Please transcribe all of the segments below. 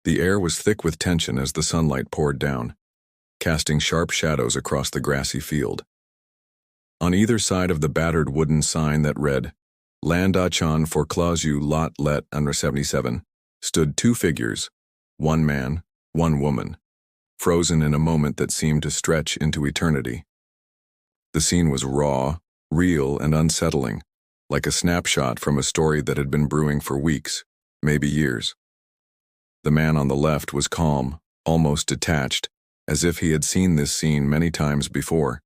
The air was thick with tension as the sunlight poured down, casting sharp shadows across the grassy field. On either side of the battered wooden sign that read, Land Achan foreclose you lot let under 77, stood two figures, one man, one woman, frozen in a moment that seemed to stretch into eternity. The scene was raw, real, and unsettling, like a snapshot from a story that had been brewing for weeks, maybe years. The man on the left was calm, almost detached, as if he had seen this scene many times before.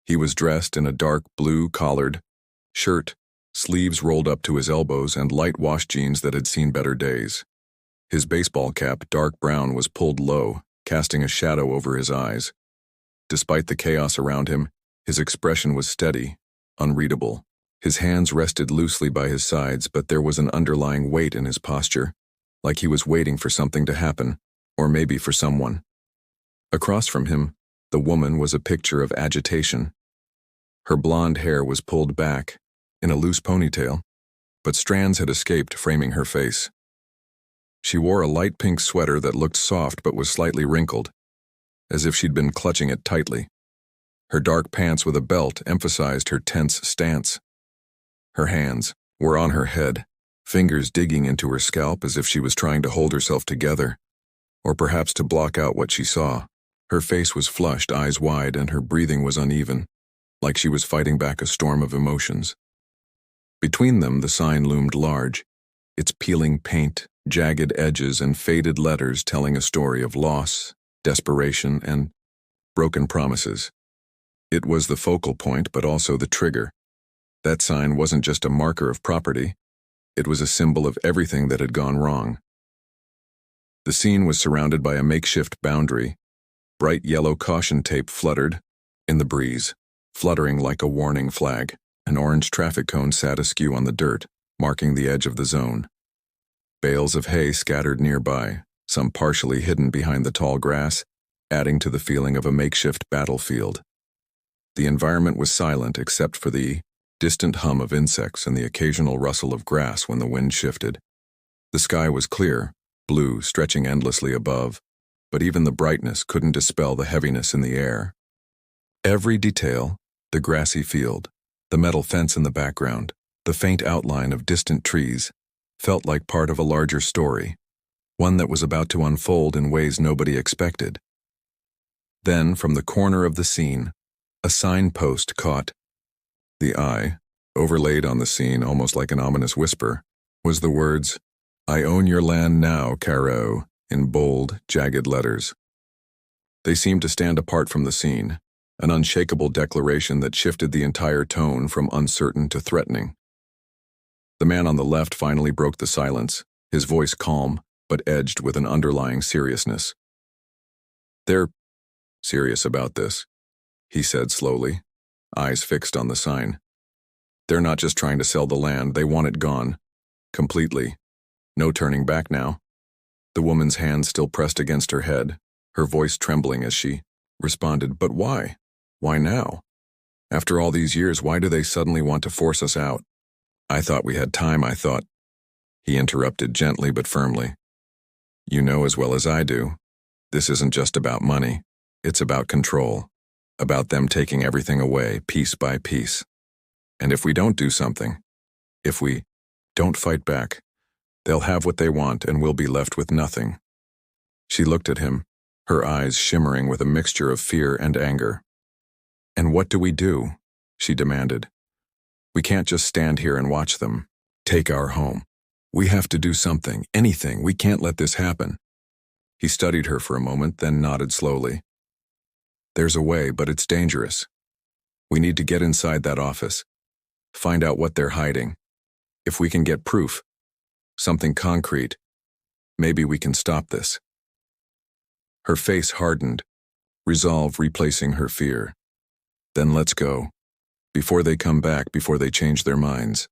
He was dressed in a dark blue collared shirt, sleeves rolled up to his elbows, and light wash jeans that had seen better days. His baseball cap, dark brown, was pulled low, casting a shadow over his eyes. Despite the chaos around him, his expression was steady, unreadable. His hands rested loosely by his sides, but there was an underlying weight in his posture, like he was waiting for something to happen, or maybe for someone. Across from him, the woman was a picture of agitation. Her blonde hair was pulled back, in a loose ponytail, but strands had escaped, framing her face. She wore a light pink sweater that looked soft but was slightly wrinkled, as if she'd been clutching it tightly. Her dark pants with a belt emphasized her tense stance. Her hands were on her head, fingers digging into her scalp as if she was trying to hold herself together, or perhaps to block out what she saw. Her face was flushed, eyes wide, and her breathing was uneven, like she was fighting back a storm of emotions. Between them, the sign loomed large, its peeling paint, jagged edges, and faded letters telling a story of loss, desperation, and broken promises. It was the focal point, but also the trigger. That sign wasn't just a marker of property, it was a symbol of everything that had gone wrong. The scene was surrounded by a makeshift boundary. Bright yellow caution tape fluttered in the breeze, fluttering like a warning flag. An orange traffic cone sat askew on the dirt, marking the edge of the zone. Bales of hay scattered nearby, some partially hidden behind the tall grass, adding to the feeling of a makeshift battlefield. The environment was silent except for the distant hum of insects and the occasional rustle of grass when the wind shifted. The sky was clear, blue, stretching endlessly above, but even the brightness couldn't dispel the heaviness in the air. Every detail, the grassy field, the metal fence in the background, the faint outline of distant trees, felt like part of a larger story, one that was about to unfold in ways nobody expected. Then, from the corner of the scene, a signpost caught the eye. Overlaid on the scene, almost like an ominous whisper, was the words, "I own your land now, Caro," in bold, jagged letters. They seemed to stand apart from the scene, an unshakable declaration that shifted the entire tone from uncertain to threatening. The man on the left finally broke the silence, his voice calm, but edged with an underlying seriousness. "They're serious about this," he said slowly, eyes fixed on the sign. "They're not just trying to sell the land, they want it gone. Completely. No turning back now." The woman's hand still pressed against her head, her voice trembling as she responded, "But why? Why now? After all these years, why do they suddenly want to force us out? I thought we had time, I thought." He interrupted gently but firmly. "You know as well as I do, this isn't just about money. It's about control, about them taking everything away, piece by piece. And if we don't do something, if we don't fight back, they'll have what they want and we'll be left with nothing." She looked at him, her eyes shimmering with a mixture of fear and anger. "And what do we do?" she demanded. "We can't just stand here and watch them take our home. We have to do something, anything. We can't let this happen." He studied her for a moment, then nodded slowly. "There's a way, but it's dangerous. We need to get inside that office, find out what they're hiding. If we can get proof, something concrete, maybe we can stop this." Her face hardened, resolve replacing her fear. "Then let's go. Before they come back, before they change their minds."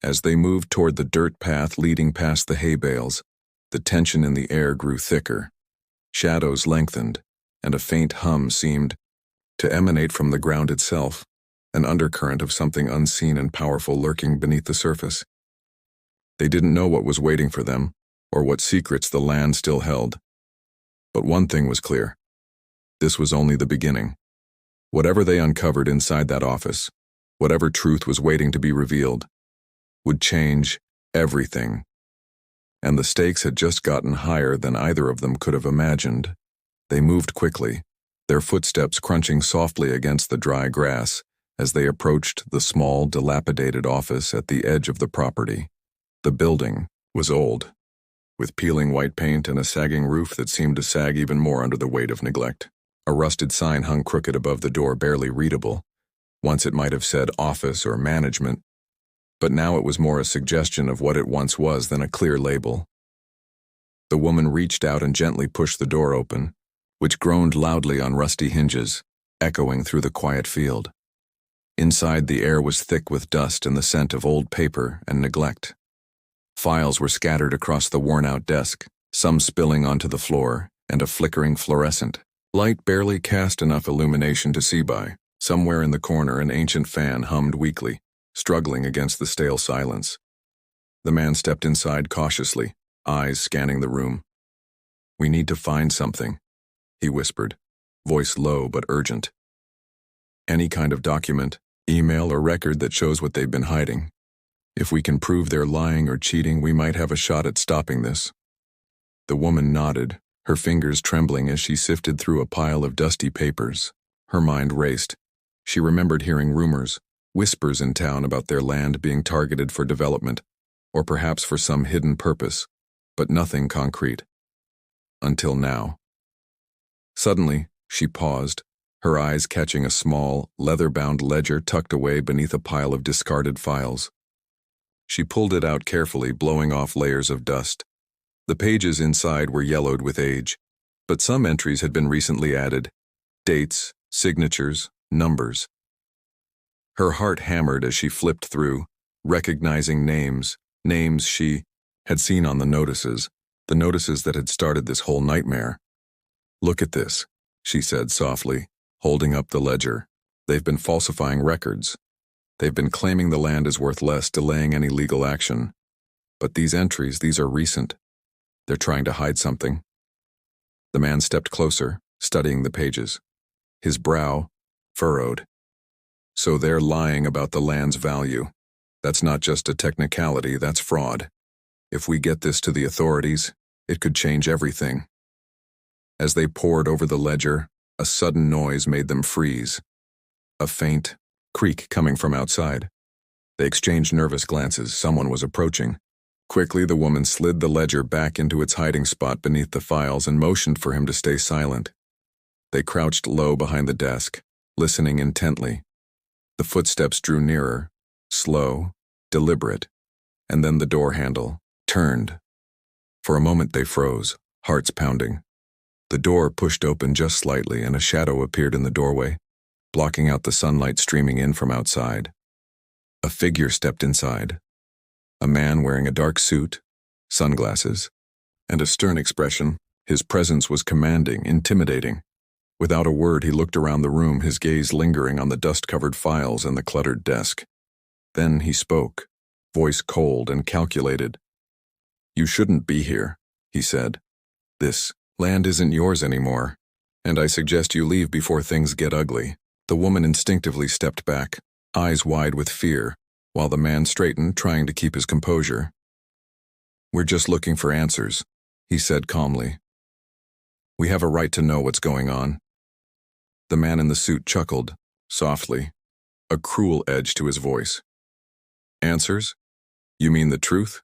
As they moved toward the dirt path leading past the hay bales, the tension in the air grew thicker. Shadows lengthened, and a faint hum seemed to emanate from the ground itself, an undercurrent of something unseen and powerful lurking beneath the surface. They didn't know what was waiting for them, or what secrets the land still held. But one thing was clear. This was only the beginning. Whatever they uncovered inside that office, whatever truth was waiting to be revealed, would change everything. And the stakes had just gotten higher than either of them could have imagined. They moved quickly, their footsteps crunching softly against the dry grass as they approached the small, dilapidated office at the edge of the property. The building was old, with peeling white paint and a sagging roof that seemed to sag even more under the weight of neglect. A rusted sign hung crooked above the door, barely readable. Once it might have said office or management, but now it was more a suggestion of what it once was than a clear label. The woman reached out and gently pushed the door open, which groaned loudly on rusty hinges, echoing through the quiet field. Inside, the air was thick with dust and the scent of old paper and neglect. Files were scattered across the worn-out desk, some spilling onto the floor, and a flickering fluorescent light barely cast enough illumination to see by. Somewhere in the corner, an ancient fan hummed weakly, struggling against the stale silence. The man stepped inside cautiously, eyes scanning the room. "We need to find something," he whispered, voice low but urgent. "Any kind of document, email or record that shows what they've been hiding. If we can prove they're lying or cheating, we might have a shot at stopping this." The woman nodded, her fingers trembling as she sifted through a pile of dusty papers. Her mind raced. She remembered hearing rumors, whispers in town about their land being targeted for development, or perhaps for some hidden purpose, but nothing concrete. Until now. Suddenly, she paused, her eyes catching a small, leather-bound ledger tucked away beneath a pile of discarded files. She pulled it out carefully, blowing off layers of dust. The pages inside were yellowed with age, but some entries had been recently added. Dates, signatures, numbers. Her heart hammered as she flipped through, recognizing names she had seen on the notices that had started this whole nightmare. "Look at this," she said softly, holding up the ledger. "They've been falsifying records. They've been claiming the land is worth less, delaying any legal action. But these entries, these are recent. They're trying to hide something." The man stepped closer, studying the pages. His brow furrowed. "So they're lying about the land's value. That's not just a technicality, that's fraud. If we get this to the authorities, it could change everything." As they pored over the ledger, a sudden noise made them freeze. A faint creak coming from outside. They exchanged nervous glances. Someone was approaching. Quickly, the woman slid the ledger back into its hiding spot beneath the files and motioned for him to stay silent. They crouched low behind the desk, listening intently. The footsteps drew nearer, slow, deliberate, and then the door handle turned. For a moment they froze, hearts pounding. The door pushed open just slightly and a shadow appeared in the doorway, blocking out the sunlight streaming in from outside. A figure stepped inside. A man wearing a dark suit, sunglasses, and a stern expression. His presence was commanding, intimidating. Without a word, he looked around the room, his gaze lingering on the dust-covered files and the cluttered desk. Then he spoke, voice cold and calculated. "You shouldn't be here," he said. "This land isn't yours anymore, and I suggest you leave before things get ugly." The woman instinctively stepped back, eyes wide with fear, while the man straightened, trying to keep his composure. "We're just looking for answers," he said calmly. "We have a right to know what's going on." The man in the suit chuckled, softly, a cruel edge to his voice. "Answers? You mean the truth?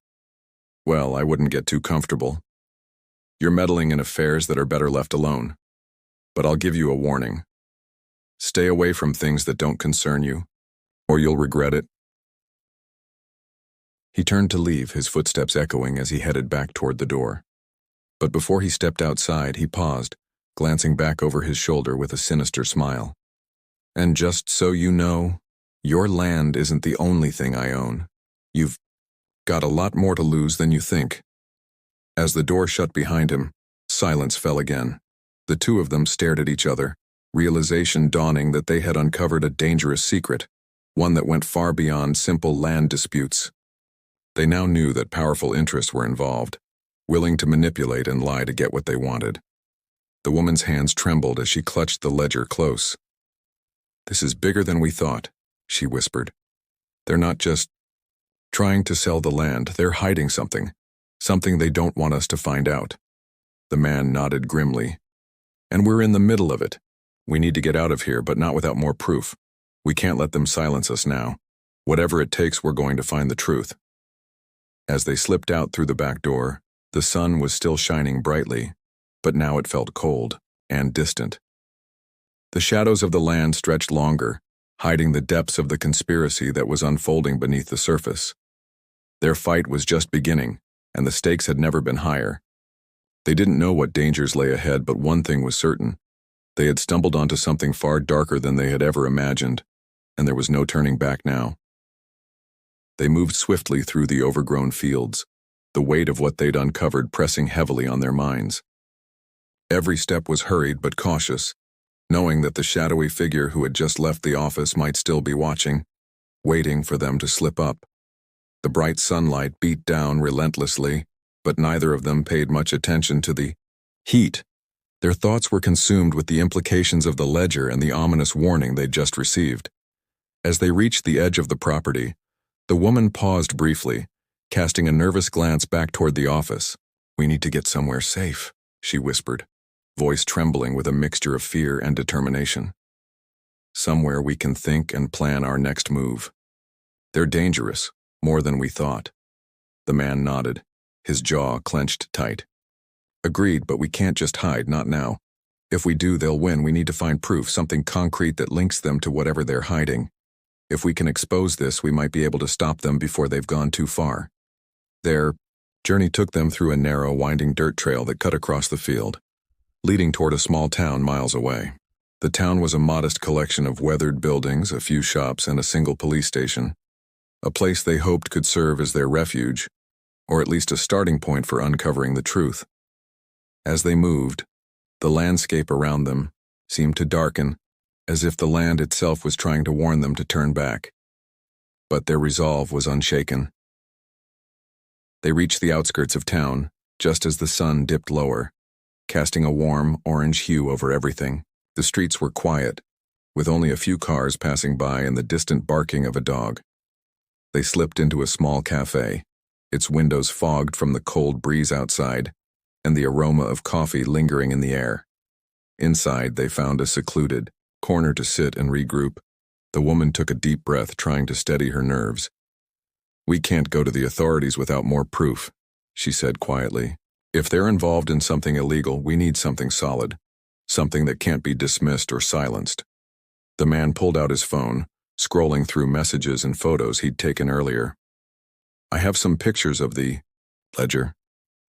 Well, I wouldn't get too comfortable. You're meddling in affairs that are better left alone. But I'll give you a warning. Stay away from things that don't concern you, or you'll regret it." He turned to leave, his footsteps echoing as he headed back toward the door. But before he stepped outside, he paused, glancing back over his shoulder with a sinister smile. "And just so you know, your land isn't the only thing I own. You've got a lot more to lose than you think." As the door shut behind him, silence fell again. The two of them stared at each other, realization dawning that they had uncovered a dangerous secret, one that went far beyond simple land disputes. They now knew that powerful interests were involved, willing to manipulate and lie to get what they wanted. The woman's hands trembled as she clutched the ledger close. "This is bigger than we thought," she whispered. "They're not just trying to sell the land, they're hiding something they don't want us to find out." The man nodded grimly. "And we're in the middle of it. We need to get out of here, but not without more proof. We can't let them silence us now. Whatever it takes, we're going to find the truth." As they slipped out through the back door, the sun was still shining brightly, but now it felt cold and distant. The shadows of the land stretched longer, hiding the depths of the conspiracy that was unfolding beneath the surface. Their fight was just beginning, and the stakes had never been higher. They didn't know what dangers lay ahead, but one thing was certain. They had stumbled onto something far darker than they had ever imagined, and there was no turning back now. They moved swiftly through the overgrown fields, the weight of what they'd uncovered pressing heavily on their minds. Every step was hurried but cautious, knowing that the shadowy figure who had just left the office might still be watching, waiting for them to slip up. The bright sunlight beat down relentlessly, but neither of them paid much attention to the heat. Their thoughts were consumed with the implications of the ledger and the ominous warning they'd just received. As they reached the edge of the property, the woman paused briefly, casting a nervous glance back toward the office. "We need to get somewhere safe," she whispered, voice trembling with a mixture of fear and determination. "Somewhere we can think and plan our next move. They're dangerous, more than we thought." The man nodded, his jaw clenched tight. "Agreed, but we can't just hide, not now. If we do, they'll win. We need to find proof, something concrete that links them to whatever they're hiding. If we can expose this, we might be able to stop them before they've gone too far." Their journey took them through a narrow, winding dirt trail that cut across the field, leading toward a small town miles away. The town was a modest collection of weathered buildings, a few shops, and a single police station, a place they hoped could serve as their refuge, or at least a starting point for uncovering the truth. As they moved, the landscape around them seemed to darken, as if the land itself was trying to warn them to turn back. But their resolve was unshaken. They reached the outskirts of town, just as the sun dipped lower, casting a warm, orange hue over everything. The streets were quiet, with only a few cars passing by and the distant barking of a dog. They slipped into a small cafe, its windows fogged from the cold breeze outside, and the aroma of coffee lingering in the air. Inside, they found a secluded corner to sit and regroup. The woman took a deep breath, trying to steady her nerves. "We can't go to the authorities without more proof," she said quietly. "If they're involved in something illegal, we need something solid, something that can't be dismissed or silenced." The man pulled out his phone, scrolling through messages and photos he'd taken earlier. "I have some pictures of the ledger,"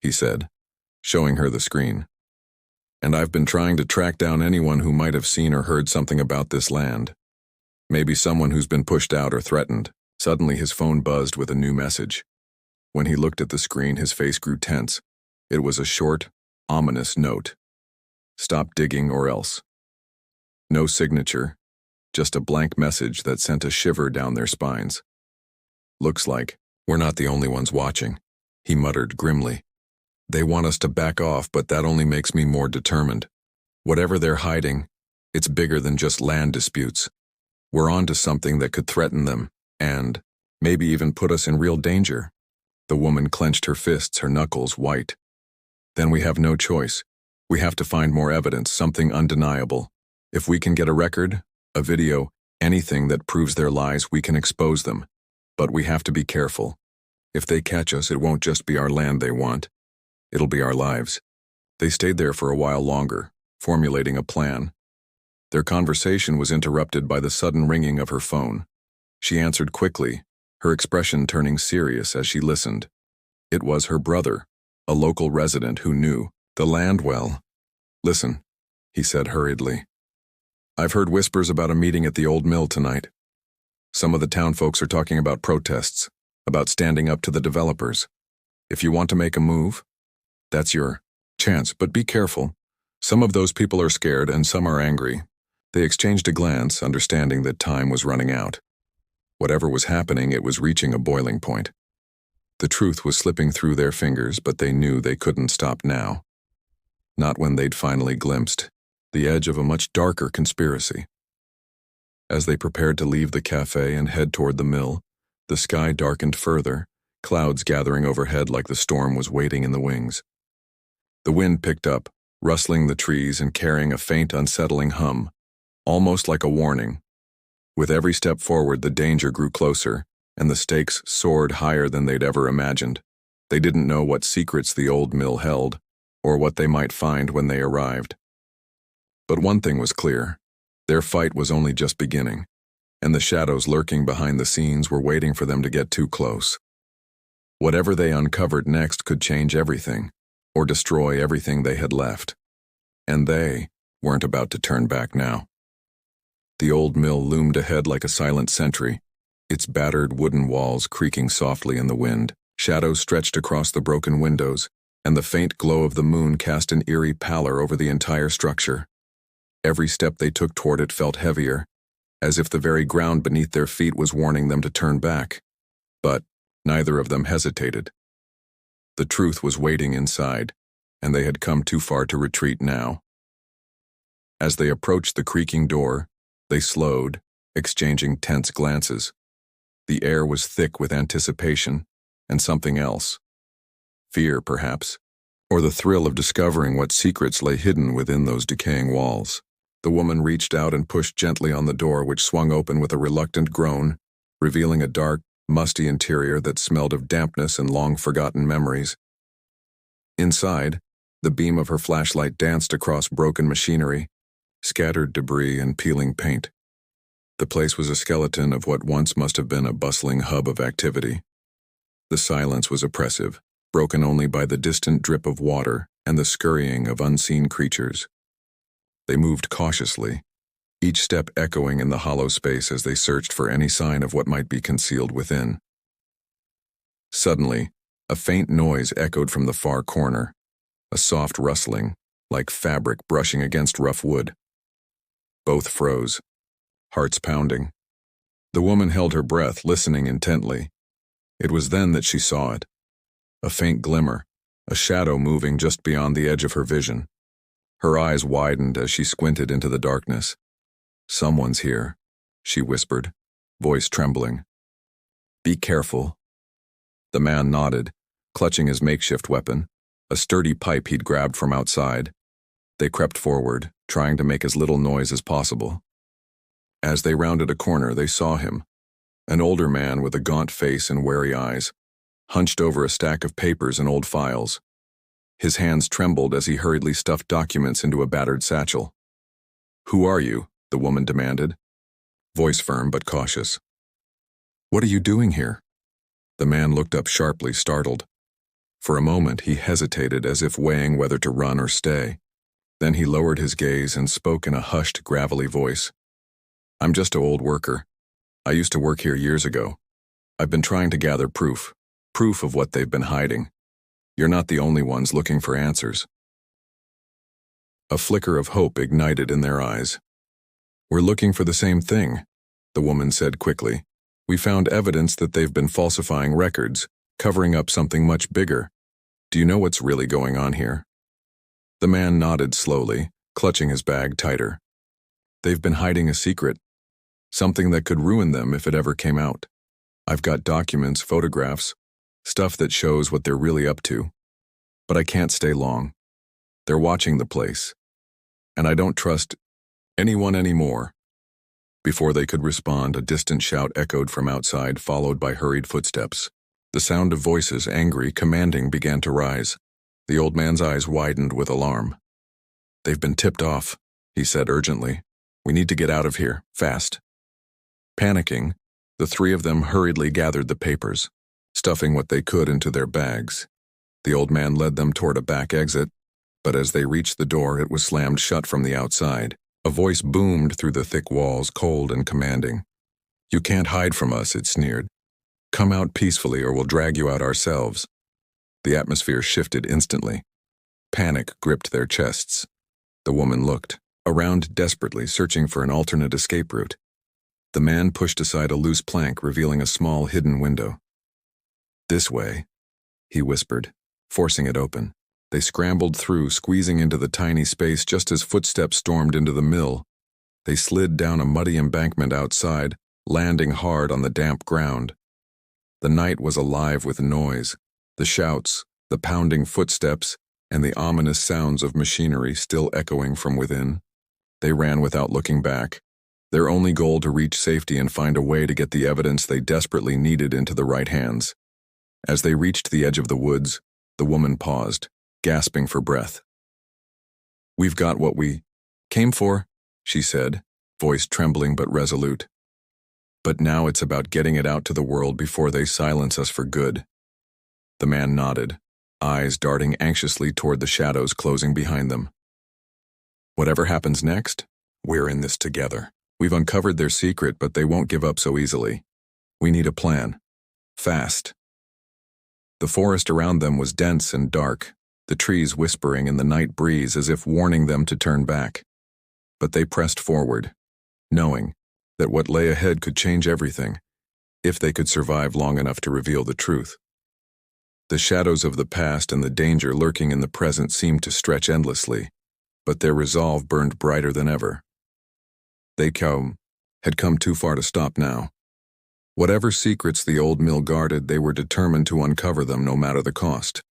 he said, showing her the screen. "And I've been trying to track down anyone who might have seen or heard something about this land. Maybe someone who's been pushed out or threatened." Suddenly his phone buzzed with a new message. When he looked at the screen, his face grew tense. It was a short, ominous note. "Stop digging or else." No signature, just a blank message that sent a shiver down their spines. "Looks like we're not the only ones watching," he muttered grimly. "They want us to back off, but that only makes me more determined. Whatever they're hiding, it's bigger than just land disputes. We're on to something that could threaten them, and maybe even put us in real danger." The woman clenched her fists, her knuckles white. "Then we have no choice. We have to find more evidence, something undeniable. If we can get a record, a video, anything that proves their lies, we can expose them. But we have to be careful. If they catch us, it won't just be our land they want. It'll be our lives." They stayed there for a while longer, formulating a plan. Their conversation was interrupted by the sudden ringing of her phone. She answered quickly, her expression turning serious as she listened. It was her brother, a local resident who knew the land well. "Listen," he said hurriedly. "I've heard whispers about a meeting at the old mill tonight. Some of the town folks are talking about protests, about standing up to the developers. If you want to make a move, that's your chance, but be careful. Some of those people are scared and some are angry." They exchanged a glance, understanding that time was running out. Whatever was happening, it was reaching a boiling point. The truth was slipping through their fingers, but they knew they couldn't stop now. Not when they'd finally glimpsed the edge of a much darker conspiracy. As they prepared to leave the cafe and head toward the mill, the sky darkened further, clouds gathering overhead like the storm was waiting in the wings. The wind picked up, rustling the trees and carrying a faint, unsettling hum, almost like a warning. With every step forward, the danger grew closer, and the stakes soared higher than they'd ever imagined. They didn't know what secrets the old mill held, or what they might find when they arrived. But one thing was clear: their fight was only just beginning, and the shadows lurking behind the scenes were waiting for them to get too close. Whatever they uncovered next could change everything, or destroy everything they had left. And they weren't about to turn back now. The old mill loomed ahead like a silent sentry, its battered wooden walls creaking softly in the wind. Shadows stretched across the broken windows, and the faint glow of the moon cast an eerie pallor over the entire structure. Every step they took toward it felt heavier, as if the very ground beneath their feet was warning them to turn back. But neither of them hesitated. The truth was waiting inside, and they had come too far to retreat now. As they approached the creaking door, they slowed, exchanging tense glances. The air was thick with anticipation, and something else. Fear, perhaps, or the thrill of discovering what secrets lay hidden within those decaying walls. The woman reached out and pushed gently on the door, which swung open with a reluctant groan, revealing a dark, musty interior that smelled of dampness and long-forgotten memories. Inside, the beam of her flashlight danced across broken machinery, scattered debris and peeling paint. The place was a skeleton of what once must have been a bustling hub of activity. The silence was oppressive, broken only by the distant drip of water and the scurrying of unseen creatures. They moved cautiously, each step echoing in the hollow space as they searched for any sign of what might be concealed within. Suddenly, a faint noise echoed from the far corner, a soft rustling, like fabric brushing against rough wood. Both froze, hearts pounding. The woman held her breath, listening intently. It was then that she saw it. A faint glimmer, a shadow moving just beyond the edge of her vision. Her eyes widened as she squinted into the darkness. "Someone's here," she whispered, voice trembling. "Be careful." The man nodded, clutching his makeshift weapon, a sturdy pipe he'd grabbed from outside. They crept forward, trying to make as little noise as possible. As they rounded a corner, they saw him, an older man with a gaunt face and wary eyes, hunched over a stack of papers and old files. His hands trembled as he hurriedly stuffed documents into a battered satchel. "Who are you?" the woman demanded, voice firm but cautious. "What are you doing here?" The man looked up sharply, startled. For a moment he hesitated, as if weighing whether to run or stay. Then he lowered his gaze and spoke in a hushed, gravelly voice. "I'm just an old worker. I used to work here years ago. I've been trying to gather proof of what they've been hiding. You're not the only ones looking for answers." A flicker of hope ignited in their eyes. "We're looking for the same thing," the woman said quickly. "We found evidence that they've been falsifying records, covering up something much bigger. Do you know what's really going on here?" The man nodded slowly, clutching his bag tighter. "They've been hiding a secret, something that could ruin them if it ever came out. I've got documents, photographs, stuff that shows what they're really up to. But I can't stay long. They're watching the place, and I don't trust anyone anymore." Before they could respond, a distant shout echoed from outside, followed by hurried footsteps. The sound of voices, angry, commanding, began to rise. The old man's eyes widened with alarm. "They've been tipped off," he said urgently. "We need to get out of here, fast." Panicking, the three of them hurriedly gathered the papers, stuffing what they could into their bags. The old man led them toward a back exit, but as they reached the door, it was slammed shut from the outside. A voice boomed through the thick walls, cold and commanding. "You can't hide from us," it sneered. "Come out peacefully or we'll drag you out ourselves." The atmosphere shifted instantly. Panic gripped their chests. The woman looked around desperately, searching for an alternate escape route. The man pushed aside a loose plank, revealing a small hidden window. This way, he whispered, forcing it open. They scrambled through, squeezing into the tiny space just as footsteps stormed into the mill. They slid down a muddy embankment outside, landing hard on the damp ground. The night was alive with noise, the shouts, the pounding footsteps, and the ominous sounds of machinery still echoing from within. They ran without looking back, their only goal to reach safety and find a way to get the evidence they desperately needed into the right hands. As they reached the edge of the woods, the woman paused, gasping for breath. "We've got what we came for," she said, voice trembling but resolute. "But now it's about getting it out to the world before they silence us for good." The man nodded, eyes darting anxiously toward the shadows closing behind them. "Whatever happens next, we're in this together. We've uncovered their secret, but they won't give up so easily. We need a plan. Fast." The forest around them was dense and dark, the trees whispering in the night breeze as if warning them to turn back. But they pressed forward, knowing that what lay ahead could change everything, if they could survive long enough to reveal the truth. The shadows of the past and the danger lurking in the present seemed to stretch endlessly, but their resolve burned brighter than ever. They had come too far to stop now. Whatever secrets the old mill guarded, they were determined to uncover them no matter the cost.